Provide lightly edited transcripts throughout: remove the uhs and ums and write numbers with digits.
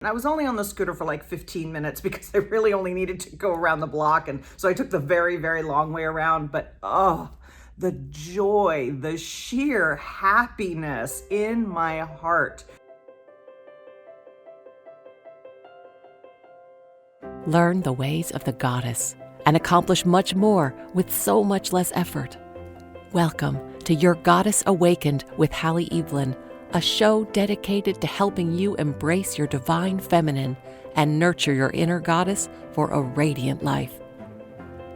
And I was only on the scooter for like 15 minutes because I really only needed to go around the block. And so I took the very, very long way around. But oh, the joy, the sheer happiness in my heart. Learn the ways of the goddess and accomplish much more with so much less effort. Welcome to Your Goddess Awakened with Hallie Evelyn, a show dedicated to helping you embrace your divine feminine and nurture your inner goddess for a radiant life.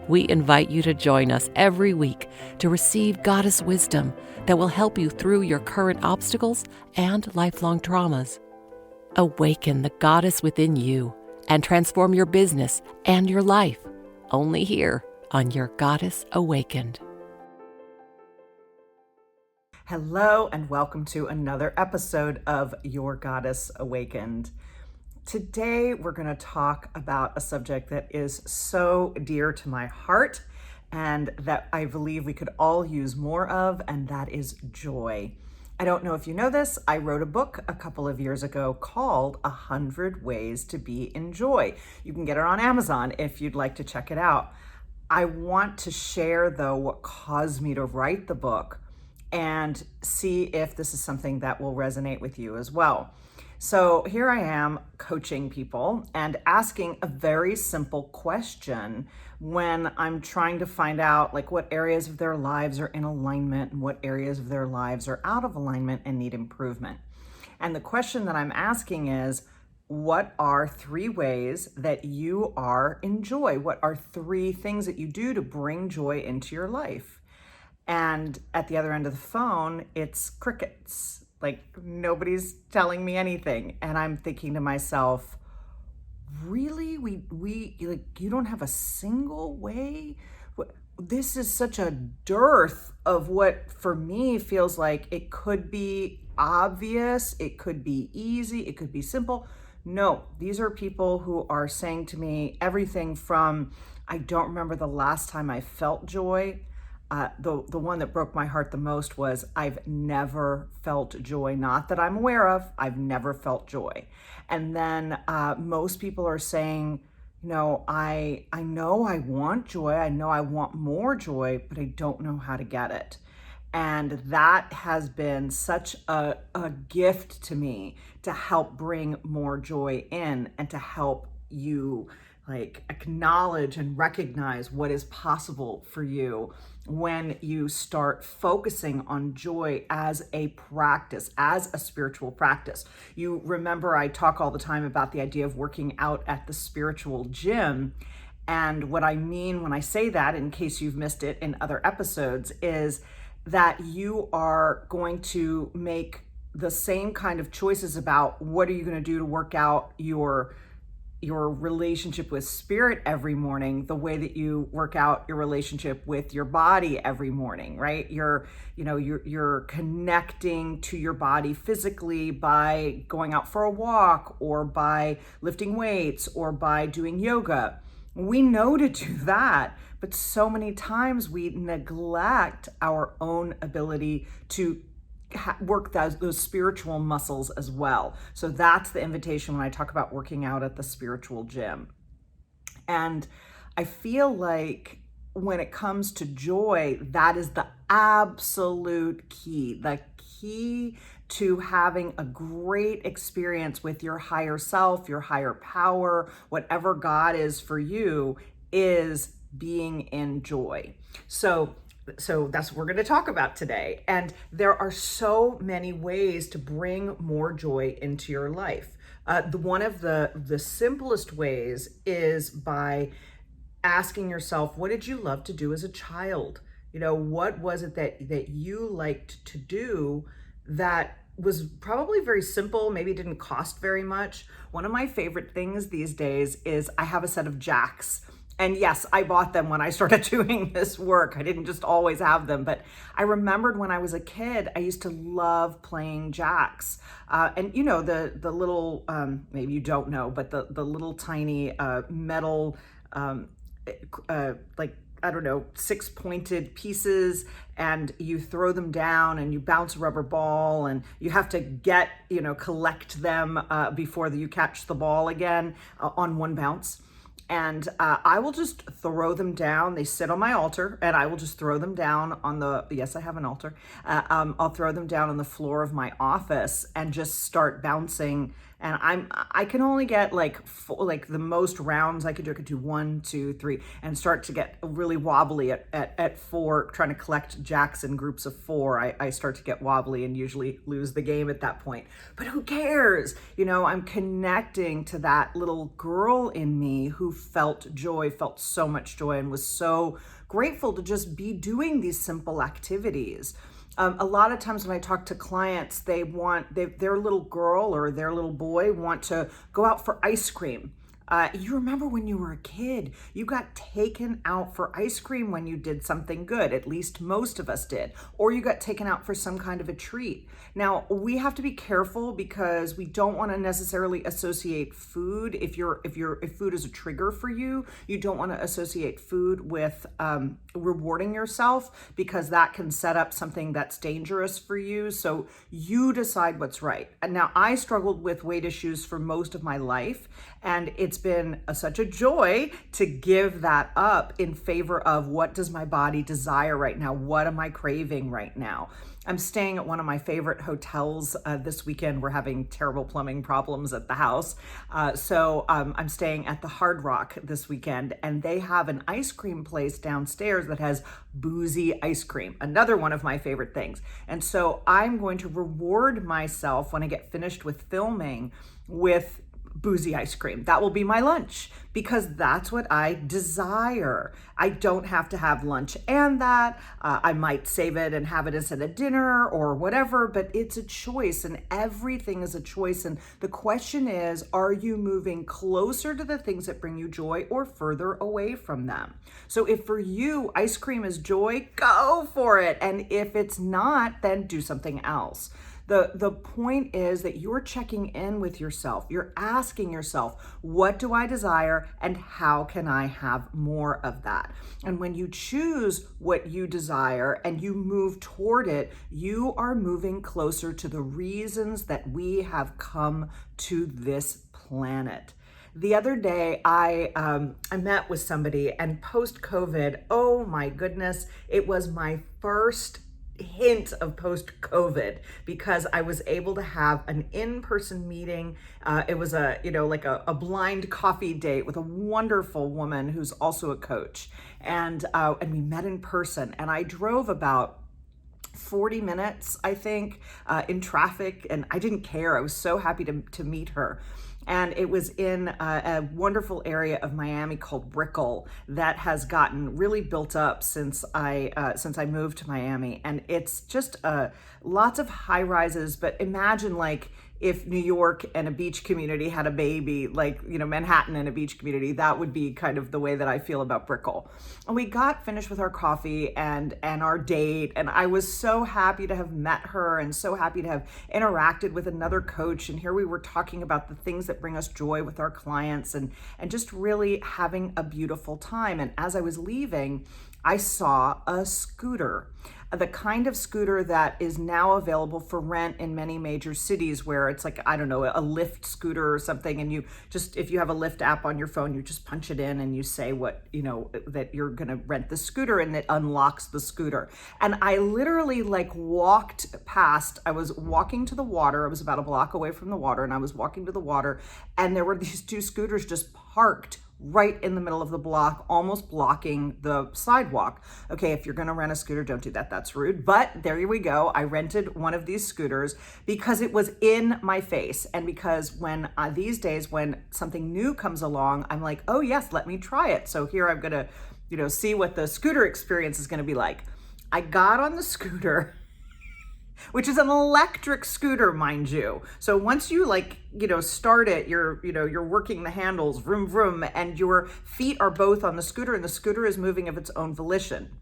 We invite you to join us every week to receive goddess wisdom that will help you through your current obstacles and lifelong traumas. Awaken the goddess within you and transform your business and your life, only here on Your Goddess Awakened. Hello and welcome to another episode of Your Goddess Awakened. Today we're going to talk about a subject that is so dear to my heart and that I believe we could all use more of, and that is joy. I don't know if you know this, I wrote a book a couple of years ago called 100 Ways to Be in Joy. You can get it on Amazon if you'd like to check it out. I want to share though what caused me to write the book and see if this is something that will resonate with you as well. So here I am coaching people and asking a very simple question when I'm trying to find out like what areas of their lives are in alignment and what areas of their lives are out of alignment and need improvement. And the question that I'm asking is, what are 3 ways that you are in joy? What are 3 things that you do to bring joy into your life? And at the other end of the phone, it's crickets. Like nobody's telling me anything. And I'm thinking to myself, really? We like, you don't have a single way? This is such a dearth of what for me feels like it could be obvious, it could be easy, it could be simple. No, these are people who are saying to me everything from, I don't remember the last time I felt joy. The one that broke my heart the most was, I've never felt joy. Not that I'm aware of, I've never felt joy. And then most people are saying, you know, I know I want joy, I know I want more joy, but I don't know how to get it. And that has been such a gift to me to help bring more joy in and to help you like acknowledge and recognize what is possible for you when you start focusing on joy as a practice, as a spiritual practice. You remember I talk all the time about the idea of working out at the spiritual gym. And what I mean when I say that, in case you've missed it in other episodes, is that you are going to make the same kind of choices about what are you going to do to work out your relationship with spirit every morning, the way that you work out your relationship with your body every morning, right? You're connecting to your body physically by going out for a walk or by lifting weights or by doing yoga. We know to do that, but so many times we neglect our own ability to work those spiritual muscles as well. So that's the invitation when I talk about working out at the spiritual gym. And I feel like when it comes to joy, that is the absolute key. The key to having a great experience with your higher self, your higher power, whatever God is for you, is being in joy. So that's what we're going to talk about today. And there are so many ways to bring more joy into your life. One of the simplest ways is by asking yourself, what did you love to do as a child? You know, what was it that you liked to do that was probably very simple, maybe didn't cost very much? One of my favorite things these days is I have a set of jacks. And yes, I bought them when I started doing this work. I didn't just always have them, but I remembered when I was a kid, I used to love playing jacks. And you know, the little, maybe you don't know, but the little tiny metal, like I don't know, 6-pointed pieces, and you throw them down and you bounce a rubber ball, and you have to collect them before you catch the ball again on one bounce. And I will just throw them down. They sit on my altar, and I will just throw them down on yes, I have an altar. I'll throw them down on the floor of my office and just start bouncing. And I can only get like the most rounds I could do. I could do 1, 2, 3, and start to get really wobbly at 4, trying to collect jacks in groups of 4. I start to get wobbly and usually lose the game at that point. But who cares? I'm connecting to that little girl in me who felt so much joy, and was so grateful to just be doing these simple activities. A lot of times when I talk to clients, their little girl or their little boy want to go out for ice cream. You remember when you were a kid, you got taken out for ice cream when you did something good. At least most of us did. Or you got taken out for some kind of a treat. Now, we have to be careful because we don't want to necessarily associate food. If food is a trigger for you, you don't want to associate food with rewarding yourself, because that can set up something that's dangerous for you. So you decide what's right. And now, I struggled with weight issues for most of my life, and it's been such a joy to give that up in favor of, what does my body desire right now? What am I craving right now? I'm staying at one of my favorite hotels this weekend. We're having terrible plumbing problems at the house. So I'm staying at the Hard Rock this weekend, and they have an ice cream place downstairs that has boozy ice cream, another one of my favorite things. And so I'm going to reward myself when I get finished with filming with boozy ice cream. That will be my lunch, because that's what I desire. I don't have to have lunch and that. I might save it and have it as a dinner or whatever, but it's a choice, and everything is a choice. And the question is, are you moving closer to the things that bring you joy or further away from them? So if for you, ice cream is joy, go for it. And if it's not, then do something else. The point is that you're checking in with yourself. You're asking yourself, what do I desire and how can I have more of that? And when you choose what you desire and you move toward it, you are moving closer to the reasons that we have come to this planet. The other day, I met with somebody, and post-COVID, oh my goodness, it was my first hint of post-COVID, because I was able to have an in-person meeting. It was a blind coffee date with a wonderful woman who's also a coach, and we met in person. And I drove about 40 minutes, I think, in traffic, and I didn't care. I was so happy to meet her. And it was in a wonderful area of Miami called Brickell that has gotten really built up since I moved to Miami. And it's just lots of high rises, but imagine like if New York and a beach community had a baby, like, Manhattan and a beach community, that would be kind of the way that I feel about Brickell. And we got finished with our coffee and our date, and I was so happy to have met her and so happy to have interacted with another coach. And here we were talking about the things that bring us joy with our clients, and just really having a beautiful time. And as I was leaving, I saw a scooter, the kind of scooter that is now available for rent in many major cities, where it's like, I don't know, a Lyft scooter or something. And you just, if you have a Lyft app on your phone, you just punch it in and you say that you're going to rent the scooter, and it unlocks the scooter. And I literally walked past, I was walking to the water. I was about a block away from the water, and I was walking to the water, and there were these 2 scooters just parked right in the middle of the block, almost blocking the sidewalk. Okay, if you're gonna rent a scooter, don't do that, that's rude. But there we go. I rented one of these scooters because it was in my face. And because when these days, when something new comes along, I'm like, oh yes, let me try it. So here I'm gonna, see what the scooter experience is gonna be like. I got on the scooter, which is an electric scooter, mind you. So once you start it, you're working the handles, vroom, vroom, and your feet are both on the scooter, and the scooter is moving of its own volition.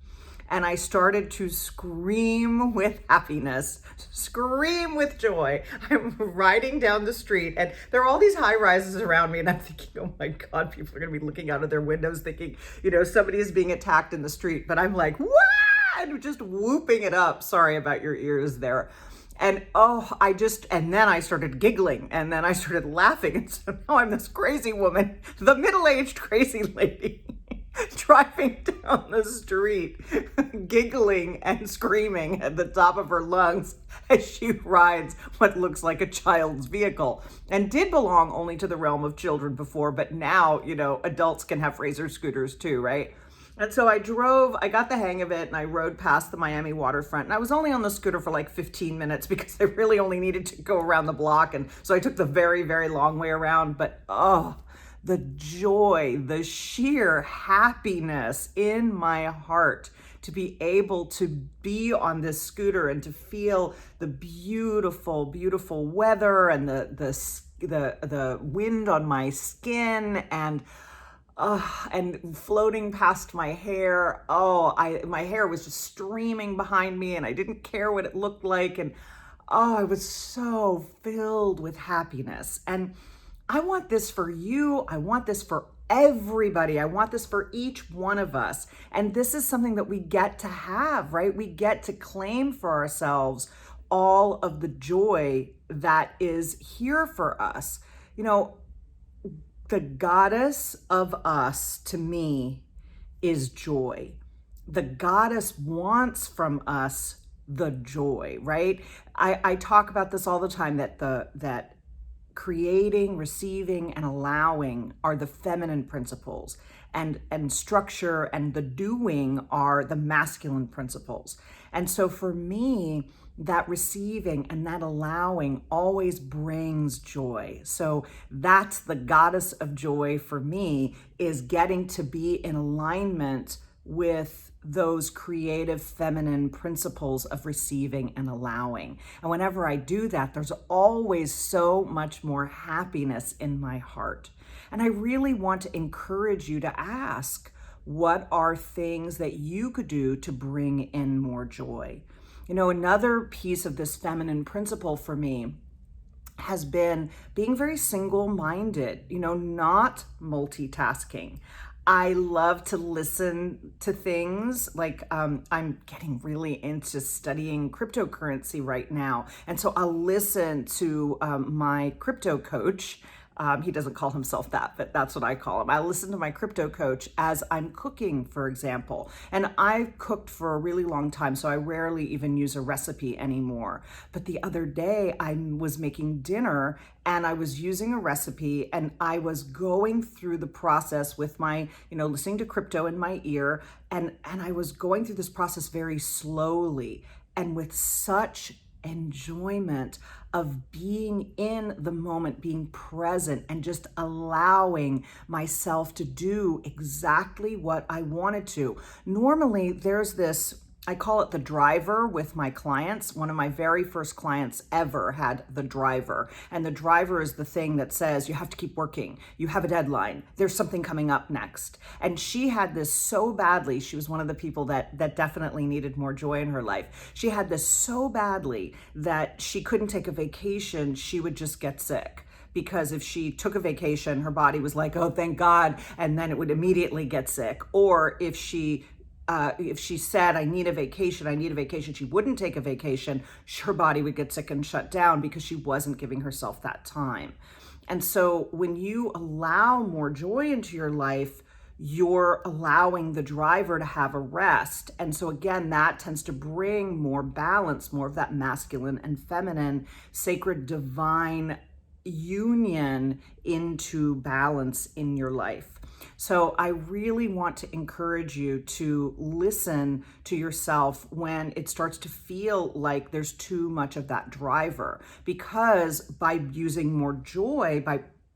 and I started to scream with happiness, scream with joy. I'm riding down the street and there are all these high rises around me, and I'm thinking, oh my God, people are going to be looking out of their windows thinking, somebody is being attacked in the street. But I'm like, "Wah!" and just whooping it up. Sorry about your ears there. And and then I started giggling, and then I started laughing. And so now I'm this crazy woman, the middle-aged crazy lady, driving down the street, giggling and screaming at the top of her lungs as she rides what looks like a child's vehicle, and did belong only to the realm of children before, but now, adults can have Razor scooters too, right? And so I got the hang of it, and I rode past the Miami waterfront. And I was only on the scooter for like 15 minutes because I really only needed to go around the block. And so I took the very, very long way around. But the joy, the sheer happiness in my heart to be able to be on this scooter and to feel the beautiful, beautiful weather and the wind on my skin and floating past my hair. My hair was just streaming behind me, and I didn't care what it looked like. And I was so filled with happiness. And I want this for you. I want this for everybody. I want this for each one of us. And this is something that we get to have, right? We get to claim for ourselves all of the joy that is here for us. The goddess of us, to me, is joy. The goddess wants from us the joy, right? I talk about this all the time, that creating, receiving, and allowing are the feminine principles, and structure and the doing are the masculine principles. And so for me, that receiving and that allowing always brings joy. So that's the goddess of joy for me, is getting to be in alignment with those creative feminine principles of receiving and allowing. And whenever I do that, there's always so much more happiness in my heart. And I really want to encourage you to ask, what are things that you could do to bring in more joy? Another piece of this feminine principle for me has been being very single-minded, not multitasking. I love to listen to things like I'm getting really into studying cryptocurrency right now. And so I'll listen to my crypto coach. He doesn't call himself that, but that's what I call him. I listen to my crypto coach as I'm cooking, for example. And I've cooked for a really long time, so I rarely even use a recipe anymore. But the other day I was making dinner and I was using a recipe, and I was going through the process with my, listening to crypto in my ear. And I was going through this process very slowly and with such enjoyment of being in the moment, being present, and just allowing myself to do exactly what I wanted to. Normally, there's this, I call it the driver with my clients. One of my very first clients ever had the driver. And the driver is the thing that says, you have to keep working. You have a deadline. There's something coming up next. And she had this so badly. She was one of the people that definitely needed more joy in her life. She had this so badly that she couldn't take a vacation. She would just get sick. Because if she took a vacation, her body was like, oh, thank God. And then it would immediately get sick. Or if she said, I need a vacation, she wouldn't take a vacation, her body would get sick and shut down because she wasn't giving herself that time. And so when you allow more joy into your life, you're allowing the driver to have a rest. And so again, that tends to bring more balance, more of that masculine and feminine, sacred, divine union into balance in your life. So I really want to encourage you to listen to yourself when it starts to feel like there's too much of that driver, because by using more joy,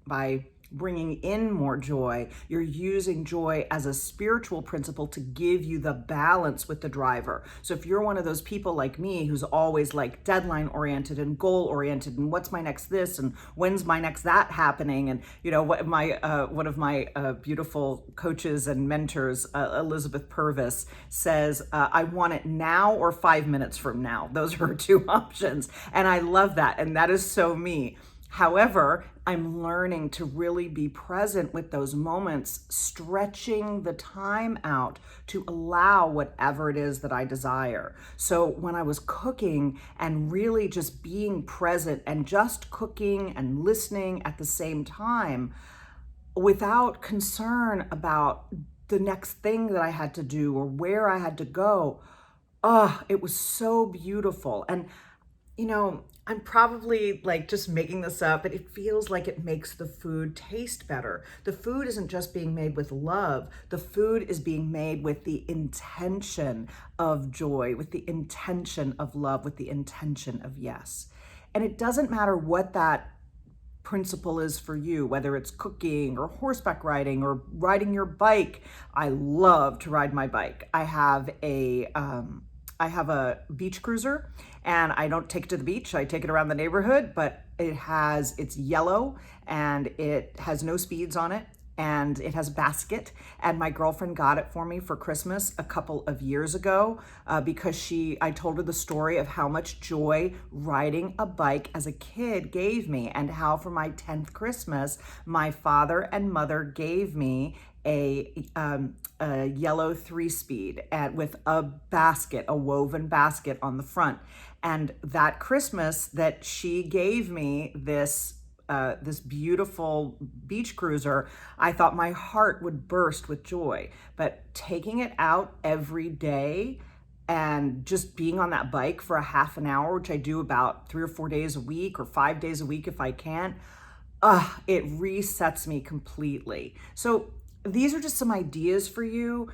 by bringing in more joy. You're using joy as a spiritual principle to give you the balance with the driver. So if you're one of those people like me who's always like deadline oriented and goal oriented and what's my next this and when's my next that happening, and what my one of my beautiful coaches and mentors, Elizabeth Purvis, says, I want it now or 5 minutes from now. Those are her two options. And I love that. And that is so me. However, I'm learning to really be present with those moments, stretching the time out to allow whatever it is that I desire. So when I was cooking and really just being present and just cooking and listening at the same time, without concern about the next thing that I had to do or where I had to go, it was so beautiful. And I'm probably like just making this up, but it feels like it makes the food taste better. The food isn't just being made with love. The food is being made with the intention of joy, with the intention of love, with the intention of yes. And it doesn't matter what that principle is for you, whether it's cooking or horseback riding or riding your bike. I love to ride my bike. I have a beach cruiser, and I don't take it to the beach. I take it around the neighborhood, but it's yellow and it has no speeds on it, and it has a basket. And my girlfriend got it for me for Christmas a couple of years ago because I told her the story of how much joy riding a bike as a kid gave me, and how for my 10th Christmas, my father and mother gave me a yellow 3-speed with a basket, a woven basket on the front. And that Christmas that she gave me this beautiful beach cruiser, I thought my heart would burst with joy. But taking it out every day and just being on that bike for a half an hour, which I do about 3 or 4 days a week or 5 days a week if I can, it resets me completely. So these are just some ideas for you.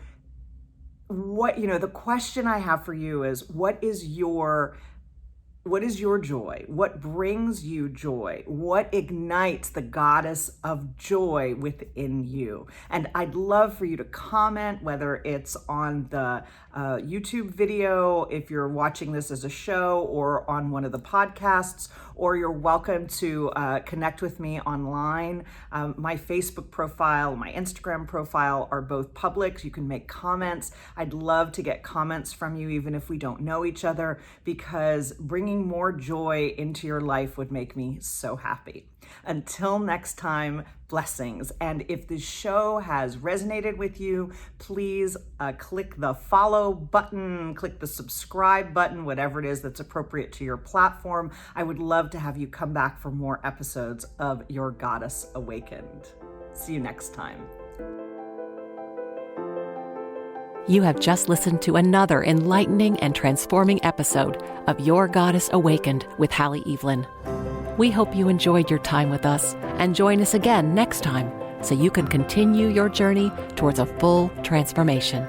The question I have for you is, what is your joy? What brings you joy? What ignites the goddess of joy within you? And I'd love for you to comment, whether it's on the YouTube video, if you're watching this as a show, or on one of the podcasts, or you're welcome to connect with me online. My Facebook profile, my Instagram profile are both public, so you can make comments. I'd love to get comments from you, even if we don't know each other, because bringing more joy into your life would make me so happy. Until next time, blessings. And if the show has resonated with you, please click the follow button, click the subscribe button, whatever it is that's appropriate to your platform. I would love to have you come back for more episodes of Your Goddess Awakened. See you next time. You have just listened to another enlightening and transforming episode of Your Goddess Awakened with Hallie Evelyn. We hope you enjoyed your time with us, and join us again next time so you can continue your journey towards a full transformation.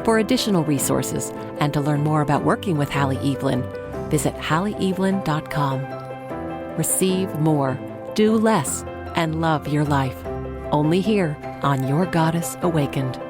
For additional resources and to learn more about working with Hallie Evelyn, visit HallieEvelyn.com. Receive more, do less, and love your life. Only here on Your Goddess Awakened.